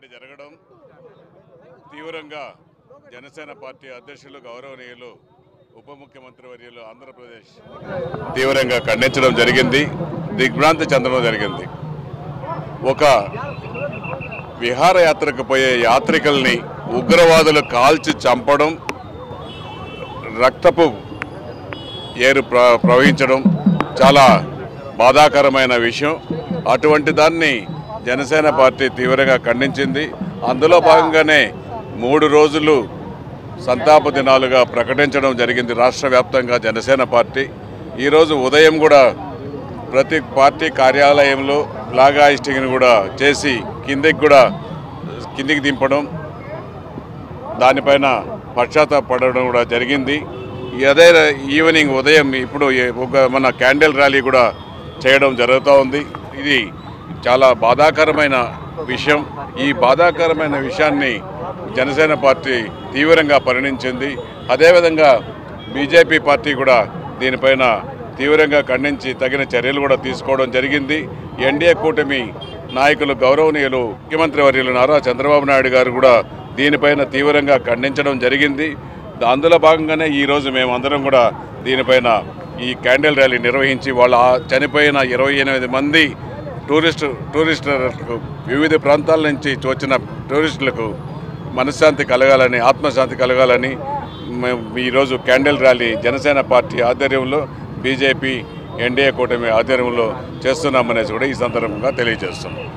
ఇక్కడి జరగడం తీవ్రంగా జనసేన పార్టీ అధ్యక్షులు గౌరవనీయులు ఉప ముఖ్యమంత్రి వర్యులు ఆంధ్రప్రదేశ్ తీవ్రంగా ఖండించడం జరిగింది, దిగ్భ్రాంతి చెందడం జరిగింది. ఒక విహారయాత్రకు పోయే యాత్రికుల్ని ఉగ్రవాదులు కాల్చి చంపడం, రక్తపు ఏరు ప్రవహించడం చాలా బాధాకరమైన విషయం. అటువంటి దాన్ని జనసేన పార్టీ తీవ్రంగా ఖండించింది. అందులో భాగంగానే 3 రోజులు సంతాప దినాలుగా ప్రకటించడం జరిగింది రాష్ట్ర వ్యాప్తంగా జనసేన పార్టీ. ఈరోజు ఉదయం కూడా ప్రతి పార్టీ కార్యాలయంలో ఫ్లాగ్ హాయిస్టింగ్ని కూడా చేసి కిందికి దింపడం, దానిపైన పశ్చాత్తాపడడం కూడా జరిగింది. అదే ఈవినింగ్ ఉదయం ఇప్పుడు మన క్యాండిల్ ర్యాలీ కూడా చేయడం జరుగుతూ ఉంది. ఇది చాలా బాధాకరమైన విషయం. ఈ బాధాకరమైన విషయాన్ని జనసేన పార్టీ తీవ్రంగా పరిగణించింది. అదేవిధంగా బీజేపీ పార్టీ కూడా దీనిపైన తీవ్రంగా ఖండించి తగిన చర్యలు కూడా తీసుకోవడం జరిగింది. ఎన్డీఏ కూటమి నాయకులు గౌరవనీయులు ముఖ్యమంత్రి వర్యులు నారా చంద్రబాబు నాయుడు గారు కూడా దీనిపైన తీవ్రంగా ఖండించడం జరిగింది. అందులో భాగంగానే ఈరోజు మేమందరం కూడా దీనిపైన ఈ క్యాండిల్ ర్యాలీ నిర్వహించి వాళ్ళ చనిపోయిన 28 మంది టూరిస్టులకు వివిధ ప్రాంతాల నుంచి వచ్చిన టూరిస్టులకు మనశ్శాంతి కలగాలని, ఆత్మశాంతి కలగాలని ఈరోజు క్యాండిల్ ర్యాలీ జనసేన పార్టీ ఆధ్వర్యంలో బీజేపీ ఎన్డీఏ కూటమి ఆధ్వర్యంలో చేస్తున్నామనేసి కూడా ఈ సందర్భంగా తెలియజేస్తున్నాం.